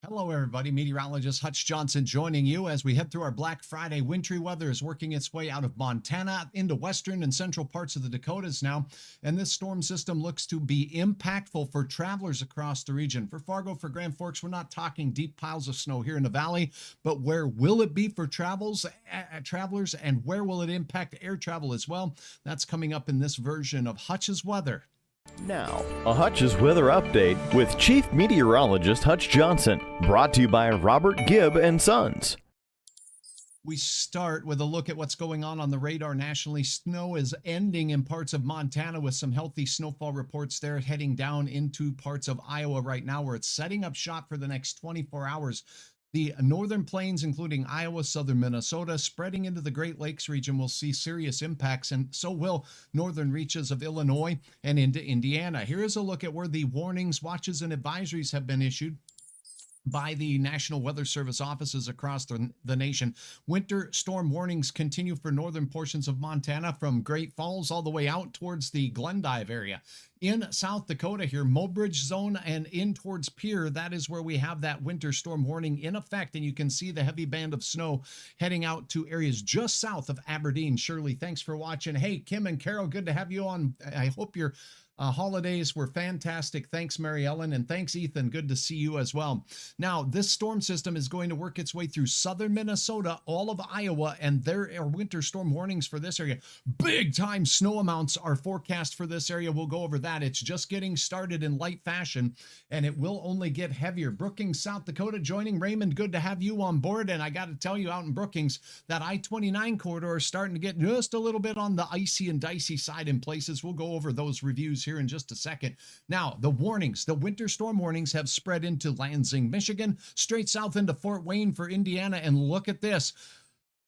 Hello, everybody. Meteorologist Hutch Johnson joining you as we head through our Black Friday. Wintry weather is working its way out of Montana into western and central parts of the Dakotas now. And this storm system looks to be impactful for travelers across the region. For Fargo, for Grand Forks, we're not talking deep piles of snow here in the valley, but where will it be for travelers and where will it impact air travel as well? That's coming up in this version of Hutch's Weather. Now, a Hutch's Weather Update with Chief Meteorologist Hutch Johnson, brought to you by Robert Gibb and Sons. We start with a look at what's going on the radar nationally. Snow is ending in parts of Montana with some healthy snowfall reports there, heading down into parts of Iowa right now where it's setting up shop for the next 24 hours. The northern plains, including Iowa, southern Minnesota, spreading into the Great Lakes region, will see serious impacts, and so will northern reaches of Illinois and into Indiana. Here is a look at where the warnings, watches, and advisories have been issued by the National Weather Service offices across the nation. Winter storm warnings continue for northern portions of Montana from Great Falls all the way out towards the Glendive area. In South Dakota here, Mobridge zone and in towards Pierre, that is where we have that winter storm warning in effect, and you can see the heavy band of snow heading out to areas just south of Aberdeen. Shirley, thanks for watching. Hey, Kim and Carol, good to have you on. I hope you're holidays were fantastic. Thanks, Mary Ellen, and thanks, Ethan. Good to see you as well. Now, this storm system is going to work its way through southern Minnesota, all of Iowa, and there are winter storm warnings for this area. Big time snow amounts are forecast for this area. We'll go over that. It's just getting started in light fashion, and it will only get heavier. Brookings, South Dakota, joining Raymond. Good to have you on board. And I got to tell you, out in Brookings, that I-29 corridor is starting to get just a little bit on the icy and dicey side in places. We'll go over those reviews here in just a second. Now, the warnings, the winter storm warnings have spread into Lansing, Michigan, straight south into Fort Wayne for Indiana. And look at this.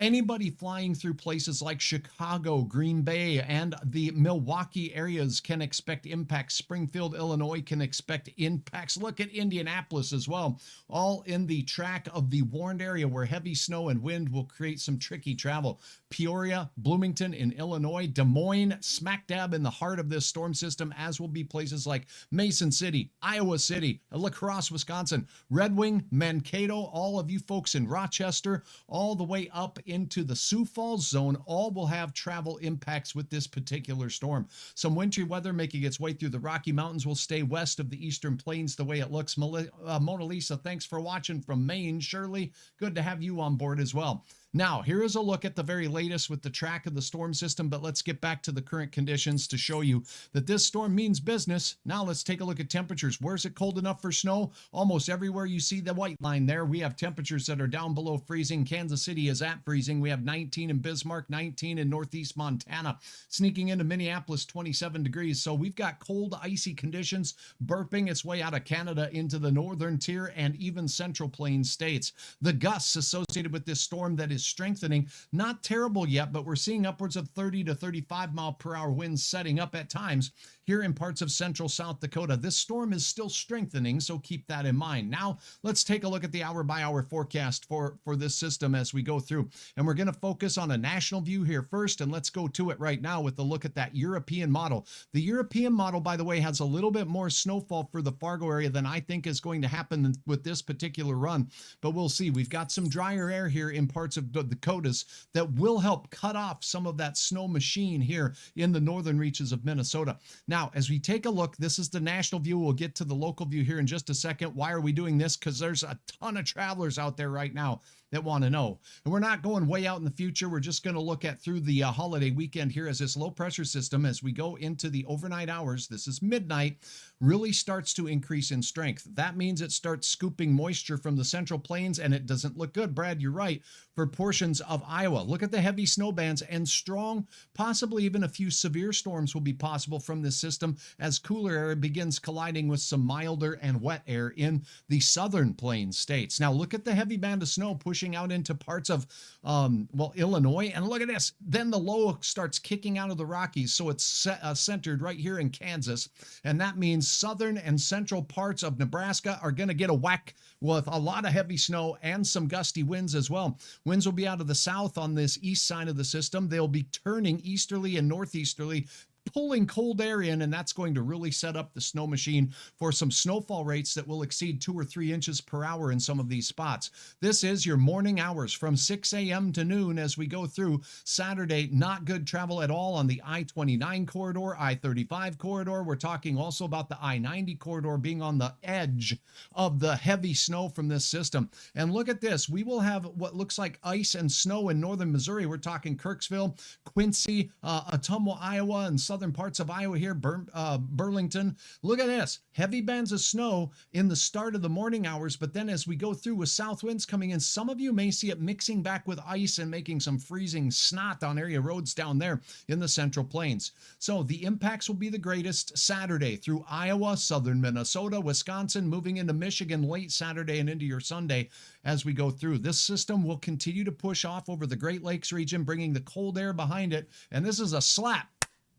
Anybody flying through places like Chicago, Green Bay, and the Milwaukee areas can expect impacts. Springfield, Illinois can expect impacts. Look at Indianapolis as well, all in the track of the warned area where heavy snow and wind will create some tricky travel. Peoria, Bloomington in Illinois, Des Moines, smack dab in the heart of this storm system, as will be places like Mason City, Iowa City, La Crosse, Wisconsin, Red Wing, Mankato, all of you folks in Rochester, all the way up into the Sioux Falls zone, all will have travel impacts with this particular storm. Some wintry weather making its way through the Rocky Mountains will stay west of the eastern plains the way it looks. Mona Lisa, thanks for watching from Maine. Shirley, good to have you on board as well. Now, here is a look at the very latest with the track of the storm system, but let's get back to the current conditions to show you that this storm means business. Now, let's take a look at temperatures. Where's it cold enough for snow? Almost everywhere you see the white line there. We have temperatures that are down below freezing. Kansas City is at freezing. We have 19 in Bismarck, 19 in northeast Montana. Sneaking into Minneapolis, 27 degrees. So we've got cold, icy conditions burping its way out of Canada into the northern tier and even central plains states. The gusts associated with this storm that is strengthening, not terrible yet, but we're seeing upwards of 30 to 35 mile per hour winds setting up at times here in parts of central South Dakota. This storm is still strengthening, so keep that in mind. Now, let's take a look at the hour-by-hour forecast for this system as we go through. And we're going to focus on a national view here first, and let's go to it right now with a look at that European model. The European model, by the way, has a little bit more snowfall for the Fargo area than I think is going to happen with this particular run, but we'll see. We've got some drier air here in parts of the Dakotas that will help cut off some of that snow machine here in the northern reaches of Minnesota. Now, as we take a look, this is the national view. We'll get to the local view here in just a second. Why are we doing this? Because there's a ton of travelers out there right now that want to know. And we're not going way out in the future. We're just going to look at through the holiday weekend here as this low pressure system, as we go into the overnight hours, this is midnight, really starts to increase in strength. That means it starts scooping moisture from the central plains, and it doesn't look good. Brad, you're right, for portions of Iowa. Look at the heavy snow bands, and strong, possibly even a few severe storms will be possible from this system as cooler air begins colliding with some milder and wet air in the southern plains states. Now look at the heavy band of snow pushing out into parts of Illinois, and look at this. Then the low starts kicking out of the Rockies, so it's centered right here in Kansas, and that means southern and central parts of Nebraska are going to get a whack with a lot of heavy snow and some gusty winds as well. Winds will be out of the south on this east side of the system. They'll be turning easterly and northeasterly, pulling cold air in, and that's going to really set up the snow machine for some snowfall rates that will exceed 2 or 3 inches per hour in some of these spots. This is your morning hours from 6 a.m. to noon as we go through Saturday. Not good travel at all on the I-29 corridor, I-35 corridor. We're talking also about the I-90 corridor being on the edge of the heavy snow from this system. And look at this. We will have what looks like ice and snow in northern Missouri. We're talking Kirksville, Quincy, Ottumwa, Iowa, and southern parts of Iowa here, Burlington. Look at this. Heavy bands of snow in the start of the morning hours, but then as we go through with south winds coming in, some of you may see it mixing back with ice and making some freezing snot on area roads down there in the Central Plains. So the impacts will be the greatest Saturday through Iowa, southern Minnesota, Wisconsin, moving into Michigan late Saturday and into your Sunday as we go through. This system will continue to push off over the Great Lakes region, bringing the cold air behind it. And this is a slap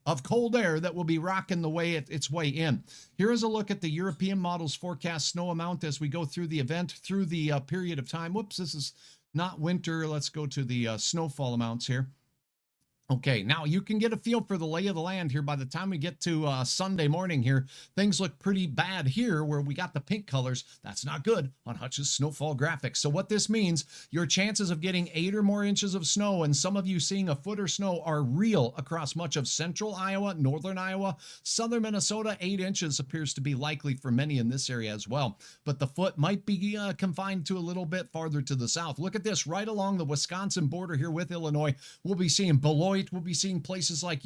of cold air that will be rocking the way its way in. Here is a look at the European models forecast snow amount as we go through the event, through the period of time. Whoops, this is not winter. Let's go to the snowfall amounts here. Okay, now you can get a feel for the lay of the land here. By the time we get to Sunday morning here, things look pretty bad here where we got the pink colors. That's not good on Hutch's snowfall graphics. So what this means, your chances of getting 8 or more inches of snow and some of you seeing a foot or snow are real across much of central Iowa, northern Iowa, southern Minnesota. 8 inches appears to be likely for many in this area as well. But the foot might be confined to a little bit farther to the south. Look at this, right along the Wisconsin border here with Illinois. We'll be seeing Beloit. We'll be seeing places like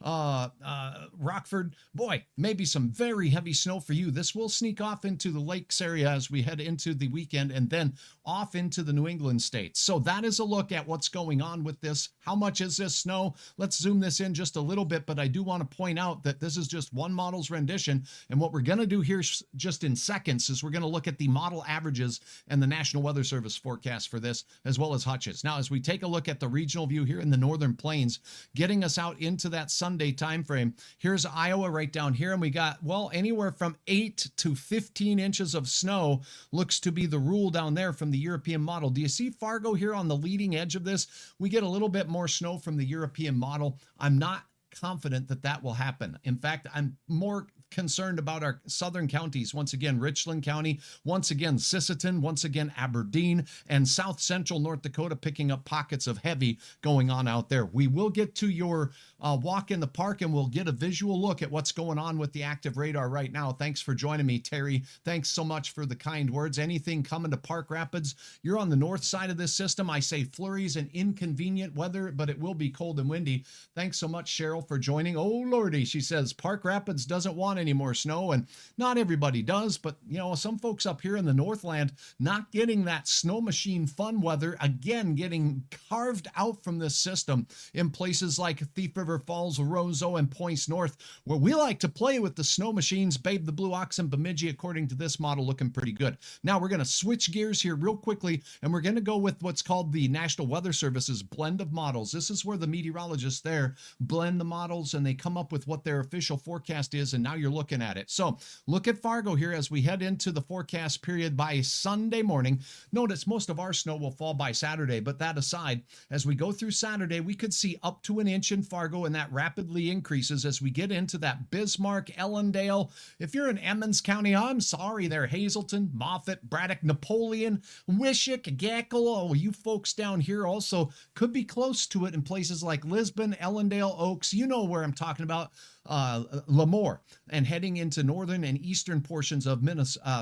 Rockford. Boy, maybe some very heavy snow for you. This will sneak off into the lakes area as we head into the weekend and then off into the New England states. So that is a look at what's going on with this. How much is this snow? Let's zoom this in just a little bit, but I do want to point out that this is just one model's rendition. And what we're going to do here just in seconds is we're going to look at the model averages and the National Weather Service forecast for this, as well as Hutch's. Now, as we take a look at the regional view here in the Northern Plains, getting us out into that Sunday time frame. Here's Iowa right down here, and we got, well, anywhere from 8 to 15 inches of snow looks to be the rule down there from the European model. Do you see Fargo here on the leading edge of this? We get a little bit more snow from the European model. I'm not confident that that will happen. In fact, I'm more concerned about our southern counties. Once again, Richland County, once again, Sisseton, once again, Aberdeen, and south central North Dakota picking up pockets of heavy going on out there. We will get to your walk in the park and we'll get a visual look at what's going on with the active radar right now. Thanks for joining me, Terry. Thanks so much for the kind words. Anything coming to Park Rapids, you're on the north side of this system. I say flurries and inconvenient weather, but it will be cold and windy. Thanks so much, Cheryl, for joining. Oh, Lordy, she says, Park Rapids doesn't want any more snow, and not everybody does, but you know, some folks up here in the Northland not getting that snow machine fun weather, again getting carved out from this system in places like Thief River Falls, Roseau, and Points North, where we like to play with the snow machines. Babe the Blue Ox and Bemidji, according to this model, looking pretty good. Now we're going to switch gears here real quickly, and we're going to go with what's called the National Weather Service's blend of models. This is where the meteorologists there blend the models and they come up with what their official forecast is, and now you're looking at it. So look at Fargo here as we head into the forecast period by Sunday morning. Notice most of our snow will fall by Saturday, but that aside, as we go through Saturday, we could see up to an inch in Fargo, and that rapidly increases as we get into that Bismarck, Ellendale. If you're in Emmons County, I'm sorry there, Hazleton, Moffat, Braddock, Napoleon, Wishick, Gackle. Oh, you folks down here also could be close to it in places like Lisbon, Ellendale, Oaks. You know where I'm talking about. Lemoore, and heading into northern and eastern portions of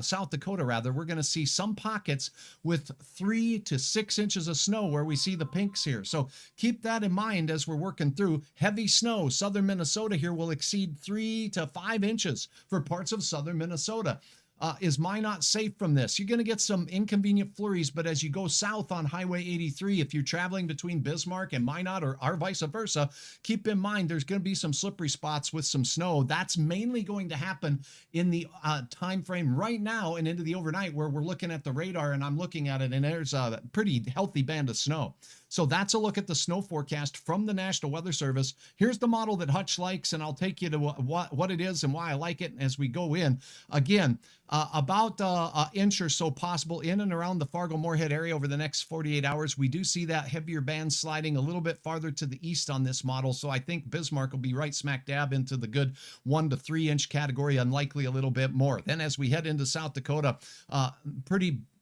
South Dakota, we're going to see some pockets with 3 to 6 inches of snow where we see the pinks here. So keep that in mind as we're working through heavy snow. Southern Minnesota here will exceed 3 to 5 inches for parts of southern Minnesota. Is Minot safe from this? You're going to get some inconvenient flurries, but as you go south on Highway 83, if you're traveling between Bismarck and Minot or vice versa, keep in mind there's going to be some slippery spots with some snow. That's mainly going to happen in the time frame right now and into the overnight where we're looking at the radar, and I'm looking at it, and there's a pretty healthy band of snow. So that's a look at the snow forecast from the National Weather Service. Here's the model that Hutch likes, and I'll take you to what it is and why I like it as we go in. Again, about an inch or so possible in and around the Fargo-Moorhead area over the next 48 hours. We do see that heavier band sliding a little bit farther to the east on this model, so I think Bismarck will be right smack dab into the good 1 to 3 inch category, unlikely a little bit more. Then as we head into South Dakota,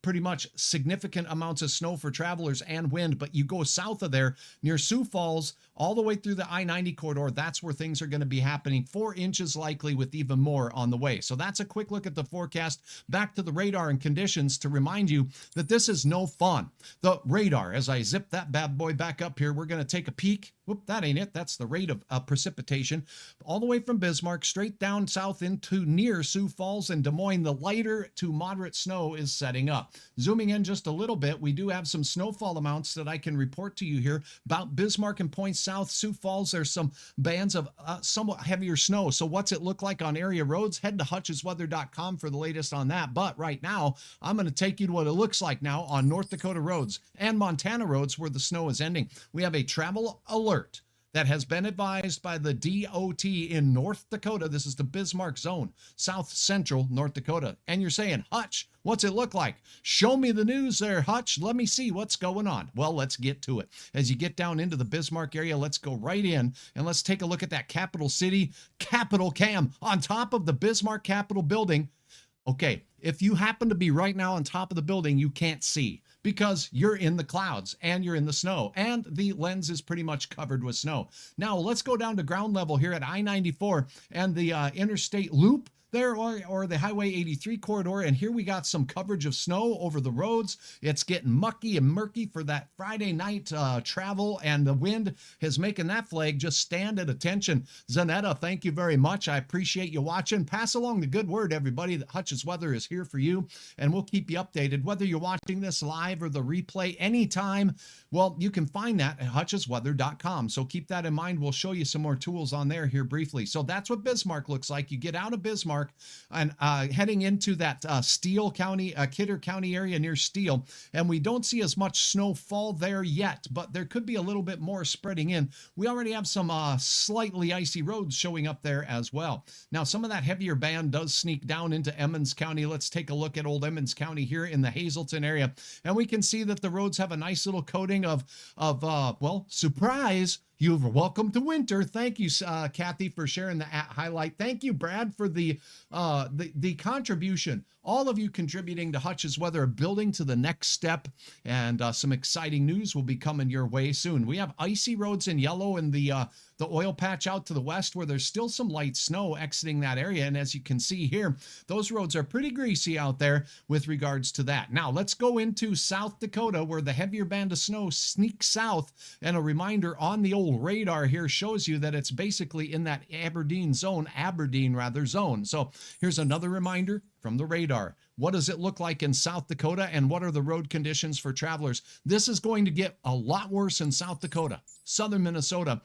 pretty much significant amounts of snow for travelers and wind, but you go south of there near Sioux Falls all the way through the I-90 corridor. That's where things are going to be happening. 4 inches likely with even more on the way. So that's a quick look at the forecast. Back to the radar and conditions to remind you that this is no fun. The radar, as I zip that bad boy back up here, we're going to take a peek. Whoop, that ain't it. That's the rate of precipitation all the way from Bismarck straight down south into near Sioux Falls and Des Moines. The lighter to moderate snow is setting up. Zooming in just a little bit, we do have some snowfall amounts that I can report to you here about Bismarck and points south. Sioux Falls, there's some bands of somewhat heavier snow. So what's it look like on area roads? Head to hutchesweather.com for the latest on that. But right now, I'm going to take you to what it looks like now on North Dakota roads and Montana roads where the snow is ending. We have a travel alert that has been advised by the DOT in North Dakota. This is the Bismarck zone, south central North Dakota. And you're saying, Hutch, what's it look like? Show me the news there, Hutch. Let me see what's going on. Well, let's get to it. As you get down into the Bismarck area, let's go right in and let's take a look at that capital city, Capitol Cam, on top of the Bismarck Capitol building. Okay, if you happen to be right now on top of the building, you can't see because you're in the clouds and you're in the snow and the lens is pretty much covered with snow. Now let's go down to ground level here at I-94 and the interstate loop there, or the Highway 83 corridor, and here we got some coverage of snow over the roads. It's getting mucky and murky for that Friday night travel, and the wind is making that flag just stand at attention. Zanetta, thank you very much. I appreciate you watching. Pass along the good word, everybody, that Hutch's Weather is here for you, and we'll keep you updated. Whether you're watching this live or the replay anytime, well, you can find that at hutchesweather.com. So keep that in mind. We'll show you some more tools on there here briefly. So that's what Bismarck looks like. You get out of Bismarck and heading into that Steele County, Kidder County area near Steele, and we don't see as much snowfall there yet, but there could be a little bit more spreading in. We already have some slightly icy roads showing up there as well. Now, some of that heavier band does sneak down into Emmons County. Let's take a look at old Emmons County here in the Hazleton area, and we can see that the roads have a nice little coating of well, surprise, you're welcome to winter. Thank you, Kathy, for sharing the highlight. Thank you, Brad, for the contribution. All of you contributing to Hutch's Weather, building to the next step, and some exciting news will be coming your way soon. We have icy roads in yellow in the oil patch out to the west where there's still some light snow exiting that area. And as you can see here, those roads are pretty greasy out there with regards to that. Now let's go into South Dakota where the heavier band of snow sneaks south. And a reminder on the old radar here shows you that it's basically in that Aberdeen zone. So here's another reminder from the radar. What does it look like in South Dakota and what are the road conditions for travelers? This is going to get a lot worse in South Dakota, southern Minnesota,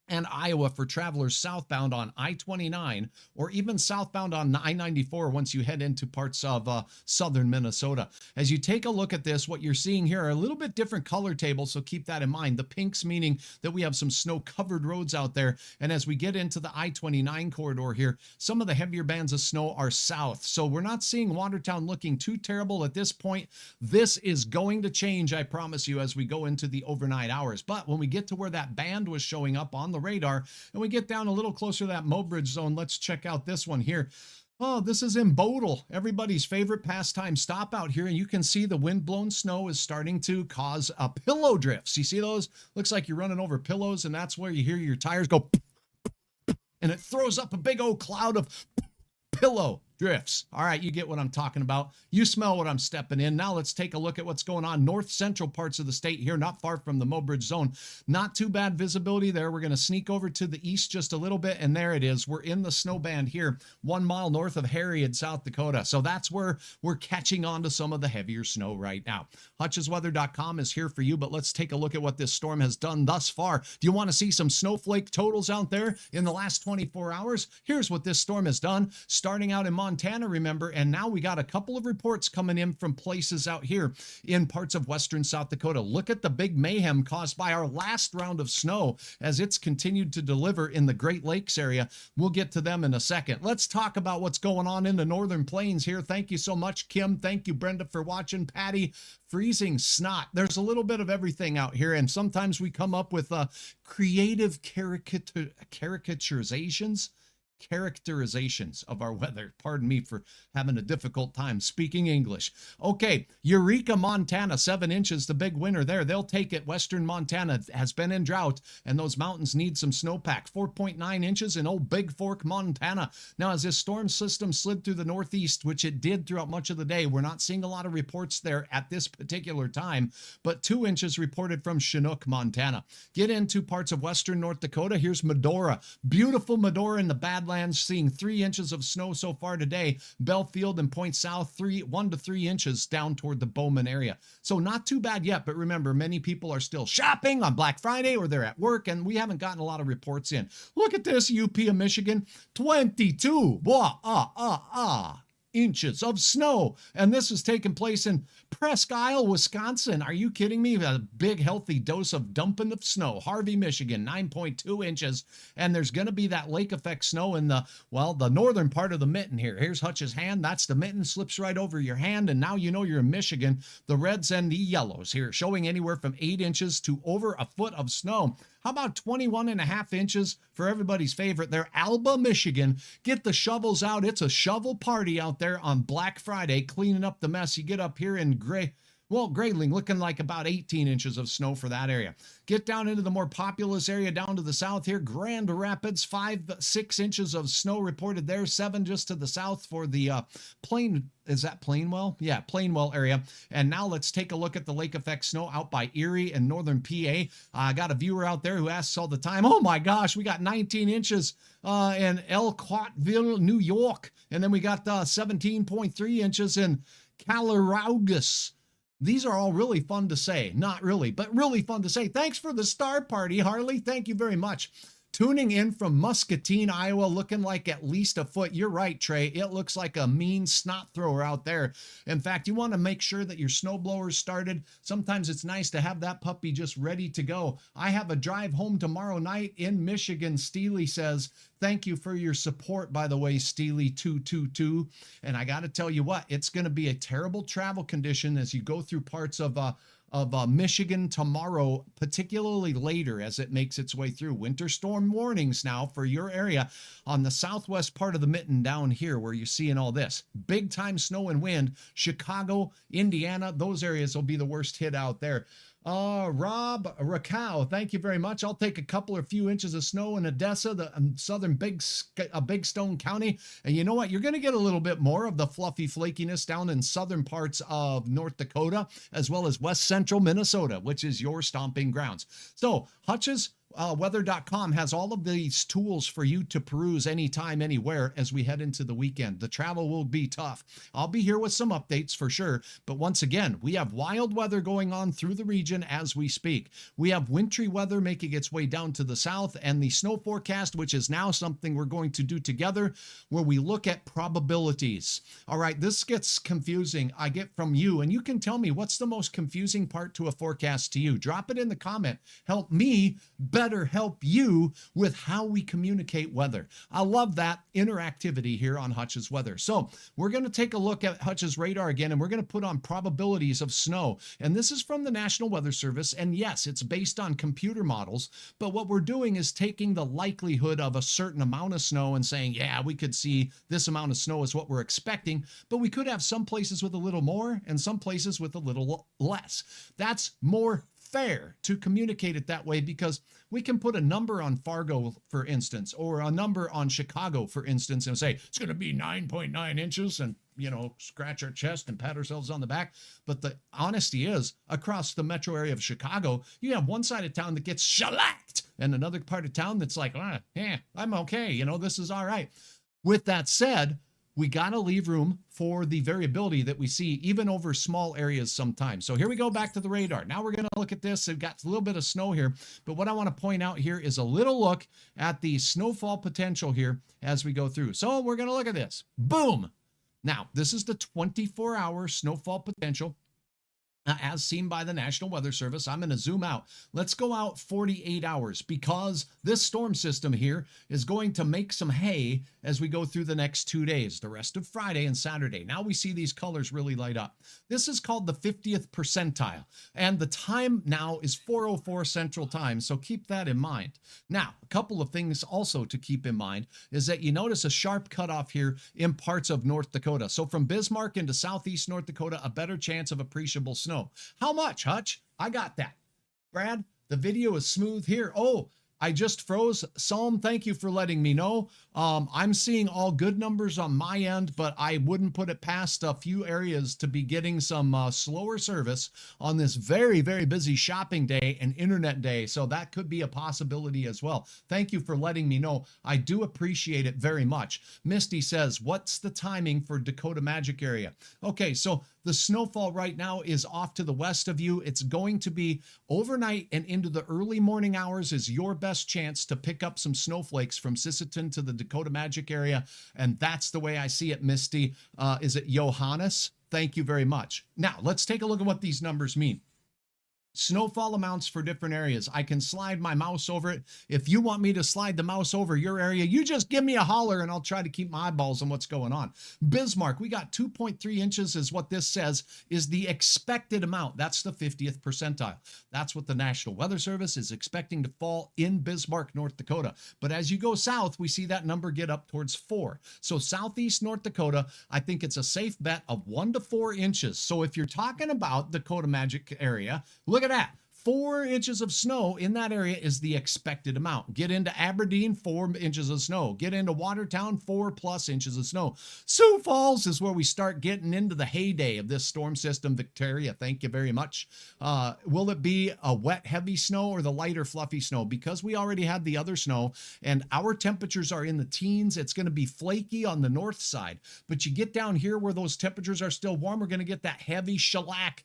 and Iowa for travelers southbound on I-29 or even southbound on I-94 once you head into parts of southern Minnesota. As you take a look at this, what you're seeing here are a little bit different color tables, so keep that in mind. The pinks meaning that we have some snow-covered roads out there, and as we get into the I-29 corridor here, some of the heavier bands of snow are south. So we're not seeing Watertown looking too terrible at this point. This is going to change, I promise you, as we go into the overnight hours. But when we get to where that band was showing up on the radar and we get down a little closer to that Mobridge zone, let's check out this one here. Oh, this is in Bodle, everybody's favorite pastime stop out here, and you can see the wind-blown snow is starting to cause pillow drifts. You see those? Looks like you're running over pillows, and that's where you hear your tires go and it throws up a big old cloud of pillow drifts. All right, you get what I'm talking about. You smell what I'm stepping in. Now let's take a look at what's going on north central parts of the state here, not far from the Mobridge zone. Not too bad visibility there. We're going to sneak over to the east just a little bit, and there it is. We're in the snow band here, 1 mile north of Harriet, South Dakota. So that's where we're catching on to some of the heavier snow right now. Hutchesweather.com is here for you, but let's take a look at what this storm has done thus far. Do you want to see some snowflake totals out there in the last 24 hours? Here's what this storm has done. Starting out in Montana, Montana, remember, and now we got a couple of reports coming in from places out here in parts of western South Dakota. Look at the big mayhem caused by our last round of snow as it's continued to deliver in the Great Lakes area. We'll get to them in a second. Let's talk about what's going on in the northern plains here. Thank you so much, Kim. Thank you, Brenda, for watching. Patty, freezing snot. There's a little bit of everything out here, and sometimes we come up with creative characterizations of our weather. Pardon me for having a difficult time speaking English. Okay, Eureka, Montana, 7 inches, the big winner there. They'll take it. Western Montana has been in drought, and those mountains need some snowpack. 4.9 inches in old Big Fork, Montana. Now, as this storm system slid through the northeast, which it did throughout much of the day, we're not seeing a lot of reports there at this particular time, but 2 inches reported from Chinook, Montana. Get into parts of western North Dakota. Here's Medora. Beautiful Medora in the Badlands, seeing 3 inches of snow so far today. Belfield and Point South, 1 to 3 inches down toward the Bowman area. So not too bad yet, but remember, many people are still shopping on Black Friday or they're at work, and we haven't gotten a lot of reports in. Look at this, UP of Michigan, 22 inches of snow, and this is taking place in Presque Isle, Wisconsin. Are you kidding me? A big healthy dose of dumping of snow. Harvey, Michigan, 9.2 inches, and there's going to be that lake effect snow in the northern part of the mitten here. Here's Hutch's hand. That's the mitten, slips right over your hand, and now you know you're in Michigan. The reds and the yellows here showing anywhere from 8 inches to over a foot of snow. How about 21.5 inches for everybody's favorite there, Alba, Michigan? Get the shovels out. It's a shovel party out there on Black Friday, cleaning up the mess. You get up here in Grayling, looking like about 18 inches of snow for that area. Get down into the more populous area down to the south here. Grand Rapids, 6 inches of snow reported there. 7 just to the south for the is that Plainwell? Yeah, Plainwell area. And now let's take a look at the lake effect snow out by Erie and northern PA. I got a viewer out there who asks all the time, oh my gosh, we got 19 inches in Ellicottville, New York. And then we got 17.3 inches in Caloraugus. These are all really fun to say. Not really, but really fun to say. Thanks for the star party, Harley. Thank you very much. Tuning in from Muscatine, Iowa, looking like at least a foot. You're right, Trey. It looks like a mean snot thrower out there. In fact, you want to make sure that your snowblower's started. Sometimes it's nice to have that puppy just ready to go. I have a drive home tomorrow night in Michigan. Steely says, thank you for your support, by the way, Steely222. And I got to tell you what, it's going to be a terrible travel condition as you go through parts of Michigan tomorrow, particularly later as it makes its way through. Winter storm warnings now for your area on the southwest part of the mitten down here where you're seeing all this. Big time snow and wind. Chicago, Indiana, those areas will be the worst hit out there. Rob Rakow, thank you very much. I'll take a few inches of snow in Odessa, the southern Big Stone County. And you know what? You're going to get a little bit more of the fluffy flakiness down in southern parts of North Dakota, as well as west central Minnesota, which is your stomping grounds. So Hutch's weather.com has all of these tools for you to peruse anytime, anywhere as we head into the weekend. The travel will be tough. I'll be here with some updates for sure. But once again, we have wild weather going on through the region as we speak. We have wintry weather making its way down to the south, and the snow forecast, which is now something we're going to do together, where we look at probabilities. All right, this gets confusing. I get from you, and you can tell me what's the most confusing part to a forecast to you. Drop it in the comment. Help me better help you with how we communicate weather. I love that interactivity here on Hutch's Weather. So we're going to take a look at Hutch's radar again, and we're going to put on probabilities of snow. And this is from the National Weather Service. And yes, it's based on computer models. But what we're doing is taking the likelihood of a certain amount of snow and saying, yeah, we could see this amount of snow is what we're expecting. But we could have some places with a little more and some places with a little less. That's more fair to communicate it that way because we can put a number on Fargo, for instance, or a number on Chicago, for instance, and say it's going to be 9.9 inches and, you know, scratch our chest and pat ourselves on the back. But the honesty is, across the metro area of Chicago, you have one side of town that gets shellacked and another part of town that's like, I'm okay. You know, this is all right. With that said, we got to leave room for the variability that we see even over small areas sometimes. So here we go back to the radar. Now we're going to look at this. We've got a little bit of snow here, but what I want to point out here is a little look at the snowfall potential here as we go through. So we're going to look at this. Boom. Now, this is the 24-hour snowfall potential as seen by the National Weather Service. I'm going to zoom out. Let's go out 48 hours because this storm system here is going to make some hay as we go through the next 2 days, the rest of Friday and Saturday. Now we see these colors really light up. This is called the 50th percentile, and the time now is 4:04 Central Time, so keep that in mind. Now, a couple of things also to keep in mind is that you notice a sharp cutoff here in parts of North Dakota. So from Bismarck into southeast North Dakota, a better chance of appreciable snow. How much, Hutch? I got that. Brad, the video is smooth here. Oh, I just froze. Psalm, thank you for letting me know. I'm seeing all good numbers on my end, but I wouldn't put it past a few areas to be getting some slower service on this very, very busy shopping day and internet day. So that could be a possibility as well. Thank you for letting me know. I do appreciate it very much. Misty says, what's the timing for Dakota Magic area? Okay, so the snowfall right now is off to the west of you. It's going to be overnight and into the early morning hours is your best chance to pick up some snowflakes from Sisseton to the Dakota Magic area. And that's the way I see it, Misty. Is it Johannes? Thank you very much. Now, let's take a look at what these numbers mean. Snowfall amounts for different areas. I can slide my mouse over it. If you want me to slide the mouse over your area, you just give me a holler and I'll try to keep my eyeballs on what's going on. Bismarck, we got 2.3 inches is what this says is the expected amount. That's the 50th percentile. That's what the National Weather Service is expecting to fall in Bismarck, North Dakota. But as you go south, we see that number get up towards 4. So southeast North Dakota, I think it's a safe bet of 1 to 4 inches. So if you're talking about Dakota Magic area, look at that. 4 inches of snow in that area is the expected amount. Get into Aberdeen, 4 inches of snow. Get into Watertown, 4+ inches of snow. Sioux Falls is where we start getting into the heyday of this storm system. Victoria, thank you very much. Will it be a wet, heavy snow or the lighter, fluffy snow? Because we already had the other snow and our temperatures are in the teens, it's going to be flaky on the north side. But you get down here where those temperatures are still warm, we're going to get that heavy shellac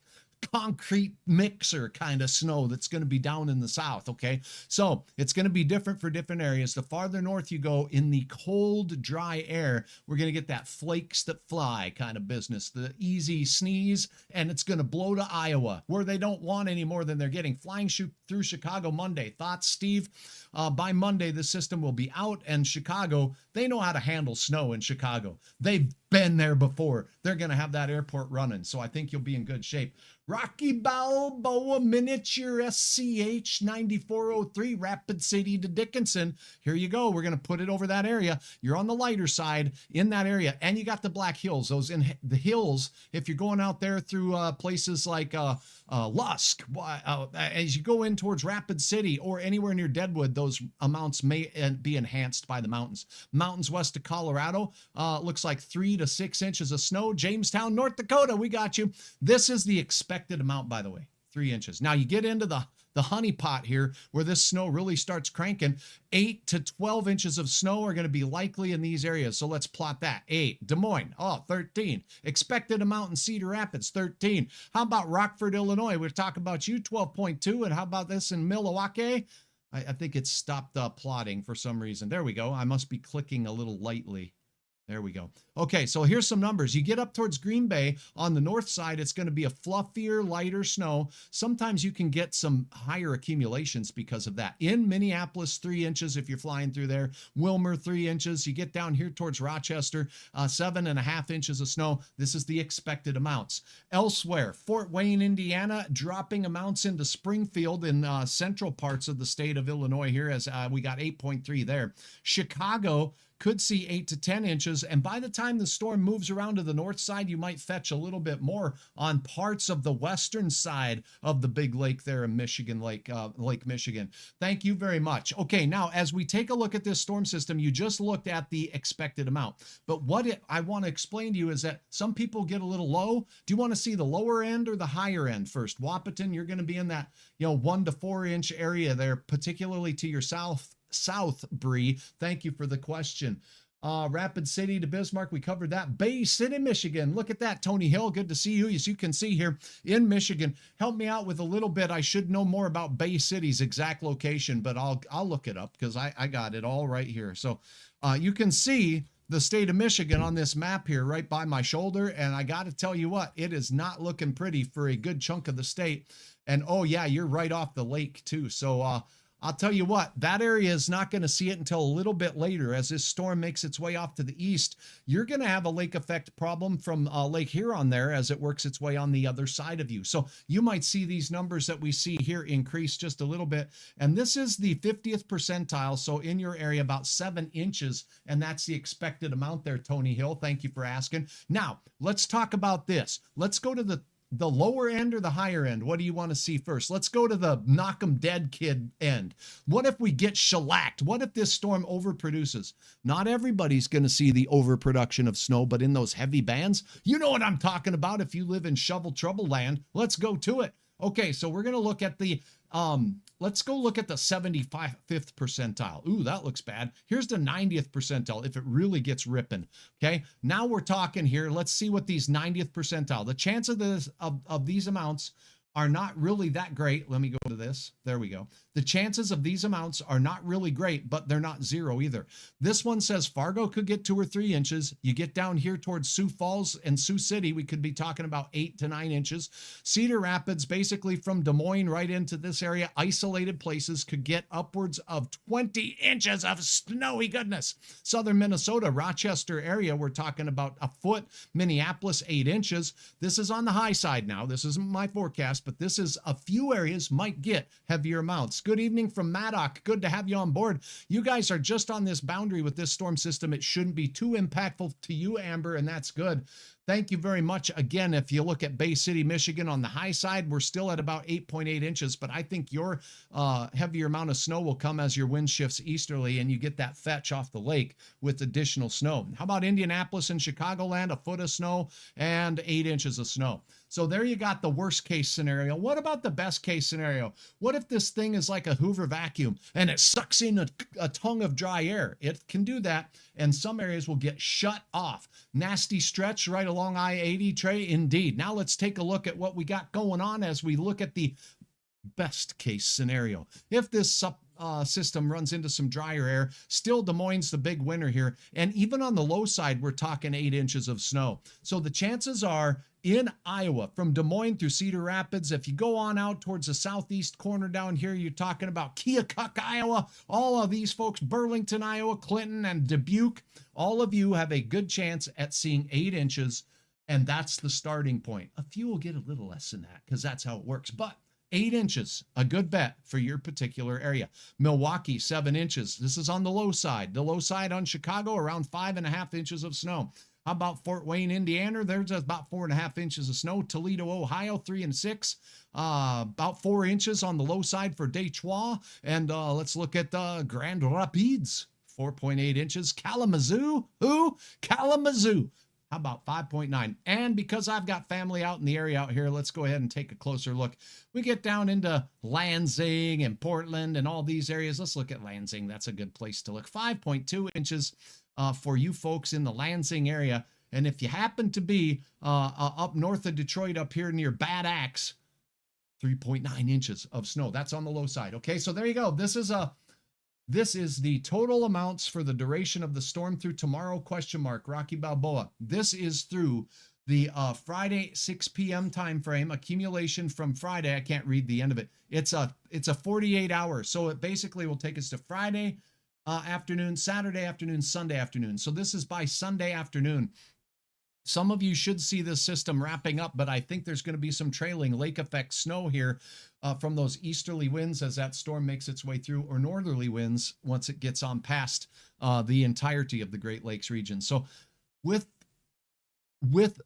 concrete mixer kind of snow that's going to be down in the south. Okay, so it's going to be different for different areas. The farther north you go in the cold, dry air, we're going to get that flakes that fly kind of business, the easy sneeze, and it's going to blow to Iowa where they don't want any more than they're getting. Flying through Chicago Monday. Thoughts, Steve? By Monday, the system will be out, and Chicago, they know how to handle snow in Chicago. They've been there before. They're going to have that airport running, so I think you'll be in good shape. Rocky Balboa Miniature SCH 9403 Rapid City to Dickinson. Here you go. We're going to put it over that area. You're on the lighter side in that area, and you got the Black Hills. Those in the hills, if you're going out there through places like Lusk, as you go in towards Rapid City or anywhere near Deadwood, those amounts may be enhanced by the mountains. Mountains west of Colorado, looks like 3 to 6 inches of snow. Jamestown, North Dakota, we got you. This is the expected amount, by the way, 3 inches. Now you get into the honey pot here where this snow really starts cranking. 8 to 12 inches of snow are going to be likely in these areas. So let's plot that. 8. Des Moines, 13. Expected amount in Cedar Rapids, 13. How about Rockford, Illinois? We're talking about you, 12.2. And how about this in Milwaukee? I think it stopped plotting for some reason. There we go. I must be clicking a little lightly. There we go. Okay, so here's some numbers. You get up towards Green Bay on the north side, it's going to be a fluffier, lighter snow. Sometimes you can get some higher accumulations because of that. In Minneapolis, 3 inches if you're flying through there. Wilmer, 3 inches. You get down here towards Rochester, 7.5 inches of snow. This is the expected amounts. Elsewhere, Fort Wayne, Indiana, dropping amounts into Springfield in central parts of the state of Illinois here as we got 8.3 there. Chicago could see 8 to 10 inches. And by the time the storm moves around to the north side, you might fetch a little bit more on parts of the western side of the big lake there in Michigan, Lake Michigan. Thank you very much. Okay, now as we take a look at this storm system, you just looked at the expected amount. But I want to explain to you is that some people get a little low. Do you want to see the lower end or the higher end first? Wahpeton, you're going to be in that 1 to 4 inch area there, particularly to your south, Bree. Thank you for the question. Rapid City to Bismarck, we covered that. Bay City, Michigan. Look at that, Tony Hill. Good to see you. As you can see here in Michigan. Help me out with a little bit. I should know more about Bay City's exact location, but I'll look it up because I got it all right here. So you can see the state of Michigan on this map here right by my shoulder. And I got to tell you what, it is not looking pretty for a good chunk of the state. And oh yeah, you're right off the lake too. So I'll tell you what, that area is not going to see it until a little bit later as this storm makes its way off to the east. You're going to have a lake effect problem from Lake Huron there as it works its way on the other side of you. So you might see these numbers that we see here increase just a little bit. And this is the 50th percentile. So in your area, about 7 inches. And that's the expected amount there, Tony Hill. Thank you for asking. Now, let's talk about this. Let's go to the lower end or the higher end? What do you want to see first? Let's go to the knock 'em dead kid end. What if we get shellacked? What if this storm overproduces? Not everybody's going to see the overproduction of snow, but in those heavy bands, you know what I'm talking about. If you live in shovel trouble land, let's go to it. Okay, so we're going to look at the let's go look at the 75th percentile. Ooh, that looks bad. Here's the 90th percentile if it really gets ripping. Okay, now we're talking here. Let's see what these 90th percentile, the chance of this of these amounts are not really that great. Let me go to this. There we go. The chances of these amounts are not really great, but they're not zero either. This one says Fargo could get 2 or 3 inches. You get down here towards Sioux Falls and Sioux City, we could be talking about 8 to 9 inches. Cedar Rapids, basically from Des Moines right into this area, isolated places could get upwards of 20 inches of snowy goodness. Southern Minnesota, Rochester area, we're talking about a foot. Minneapolis, 8 inches. This is on the high side now. This isn't my forecast, but this is a few areas might get heavier amounts. Good evening from Maddock. Good to have you on board. You guys are just on this boundary with this storm system. It shouldn't be too impactful to you, Amber, and that's good. Thank you very much. Again, if you look at Bay City, Michigan on the high side, we're still at about 8.8 inches, but I think your heavier amount of snow will come as your wind shifts easterly and you get that fetch off the lake with additional snow. How about Indianapolis and Chicagoland, a foot of snow and 8 inches of snow. So there you got the worst case scenario. What about the best case scenario? What if this thing is like a Hoover vacuum and it sucks in a tongue of dry air? It can do that, and some areas will get shut off. Nasty stretch right along I-80, Trey, indeed. Now let's take a look at what we got going on as we look at the best case scenario. If this system runs into some drier air, still Des Moines the big winner here, and even on the low side we're talking 8 inches of snow. So the chances are in Iowa from Des Moines through Cedar Rapids, if you go on out towards the southeast corner down here, you're talking about Keokuk, Iowa, all of these folks, Burlington, Iowa, Clinton, and Dubuque, all of you have a good chance at seeing 8 inches, and that's the starting point. A few will get a little less than that because that's how it works, but 8 inches, a good bet for your particular area. Milwaukee, 7 inches. This is on the low side. The low side on Chicago, around 5.5 inches of snow. How about Fort Wayne, Indiana? There's about 4.5 inches of snow. Toledo, Ohio, 3 and 6. About 4 inches on the low side for Detroit. And let's look at Grand Rapids, 4.8 inches. Kalamazoo, Kalamazoo. How about 5.9? And because I've got family out in the area out here, let's go ahead and take a closer look. We get down into Lansing and Portland and all these areas. Let's look at Lansing. That's a good place to look. 5.2 inches for you folks in the Lansing area. And if you happen to be up north of Detroit, up here near Bad Axe, 3.9 inches of snow. That's on the low side. Okay, so there you go. This is the total amounts for the duration of the storm through tomorrow, ? Rocky Balboa. This is through the Friday 6 p.m. time frame. Accumulation from Friday. I can't read the end of it. It's a 48 hour. So it basically will take us to Friday afternoon, Saturday afternoon, Sunday afternoon. So this is by Sunday afternoon. Some of you should see this system wrapping up, but I think there's going to be some trailing lake effect snow here from those easterly winds as that storm makes its way through, or northerly winds once it gets on past the entirety of the Great Lakes region. So with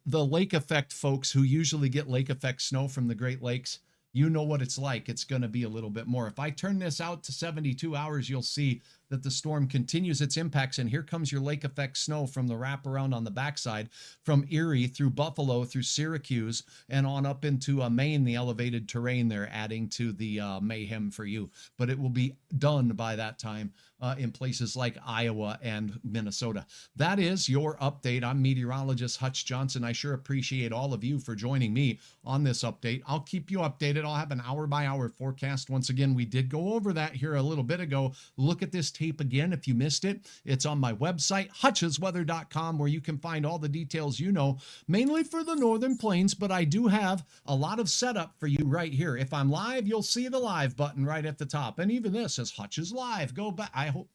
the lake effect folks who usually get lake effect snow from the Great Lakes, you know what it's like. It's going to be a little bit more. If I turn this out to 72 hours, you'll see that the storm continues its impacts, and here comes your lake effect snow from the wraparound on the backside, from Erie through Buffalo, through Syracuse, and on up into Maine, the elevated terrain there, adding to the mayhem for you. But it will be done by that time in places like Iowa and Minnesota. That is your update. I'm meteorologist Hutch Johnson. I sure appreciate all of you for joining me on this update. I'll keep you updated. I'll have an hour-by-hour forecast. Once again, we did go over that here a little bit ago. Look at this tape again if you missed it. It's on my website, hutchesweather.com, where you can find all the details mainly for the northern plains, but I do have a lot of setup for you right here. If I'm live, you'll see the live button right at the top. And even this says Hutch's Live. Go back. I hope.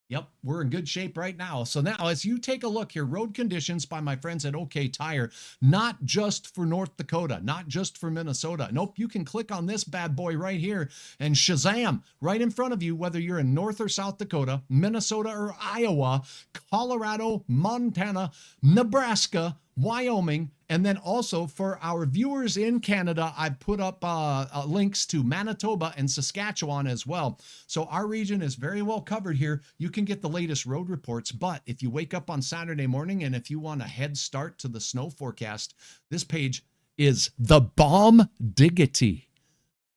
Yep, we're in good shape right now. So now as you take a look here, road conditions by my friends at OK Tire, not just for North Dakota, not just for Minnesota. Nope, you can click on this bad boy right here and Shazam, right in front of you, whether you're in North or South Dakota, Minnesota or Iowa, Colorado, Montana, Nebraska, Wyoming, and then also for our viewers in Canada, I've put up links to Manitoba and Saskatchewan as well. So our region is very well covered here. You can get the latest road reports, but if you wake up on Saturday morning and if you want a head start to the snow forecast, this page is the bomb diggity.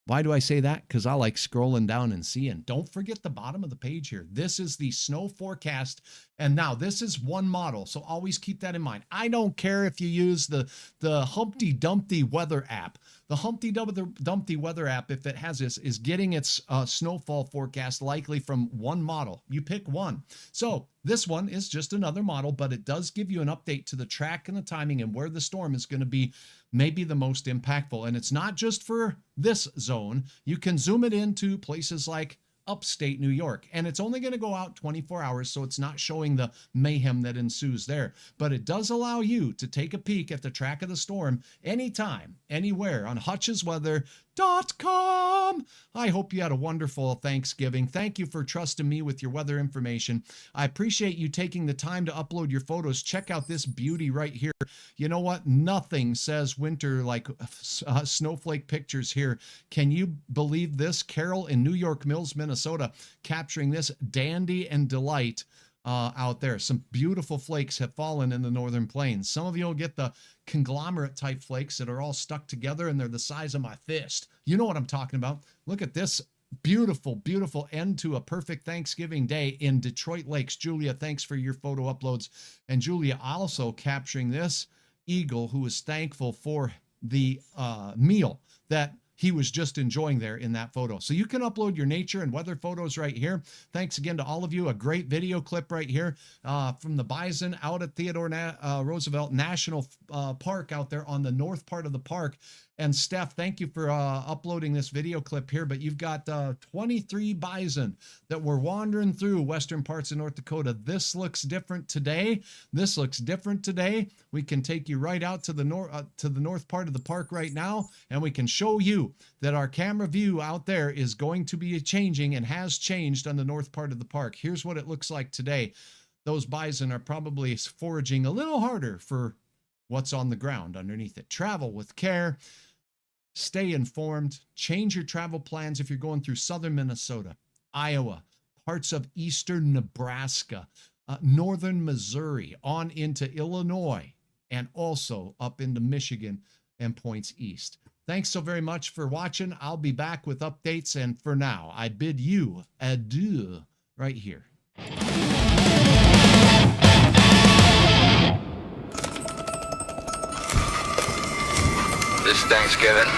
Why do I say that? Because I like scrolling down and seeing. Don't forget the bottom of the page here. This is the snow forecast. And now this is one model. So always keep that in mind. I don't care if you use the Humpty Dumpty weather app. The Humpty Dumpty weather app, if it has this, is getting its snowfall forecast likely from one model. You pick one. So this one is just another model, but it does give you an update to the track and the timing and where the storm is going to be maybe the most impactful. And it's not just for this zone. You can zoom it into places like upstate New York, and it's only going to go out 24 hours, so it's not showing the mayhem that ensues there. But it does allow you to take a peek at the track of the storm anytime, anywhere on hutchesweather.com. I hope you had a wonderful Thanksgiving. Thank you for trusting me with your weather information. I appreciate you taking the time to upload your photos. Check out this beauty right here. You know what? Nothing says winter like snowflake pictures here. Can you believe this? Carol in New York Mills, Minnesota, capturing this dandy and delight out there. Some beautiful flakes have fallen in the northern plains. Some of you will get the conglomerate type flakes that are all stuck together and they're the size of my fist. You know what I'm talking about. Look at this beautiful, beautiful end to a perfect Thanksgiving day in Detroit Lakes. Julia, thanks for your photo uploads. And Julia also capturing this eagle who is thankful for the meal that he was just enjoying there in that photo. So you can upload your nature and weather photos right here. Thanks again to all of you. A great video clip right here from the bison out at Theodore Roosevelt National Park out there on the north part of the park. And Steph, thank you for uploading this video clip here, but you've got 23 bison that were wandering through western parts of North Dakota. This looks different today. This looks different today. We can take you right out to the north part of the park right now, and we can show you that our camera view out there is going to be changing and has changed on the north part of the park. Here's what it looks like today. Those bison are probably foraging a little harder for what's on the ground underneath it. Travel with care. Stay informed. Change your travel plans if you're going through southern Minnesota, Iowa, parts of eastern Nebraska, northern Missouri, on into Illinois, and also up into Michigan and points east. Thanks so very much for watching. I'll be back with updates, and for now, I bid you adieu right here. This Thanksgiving,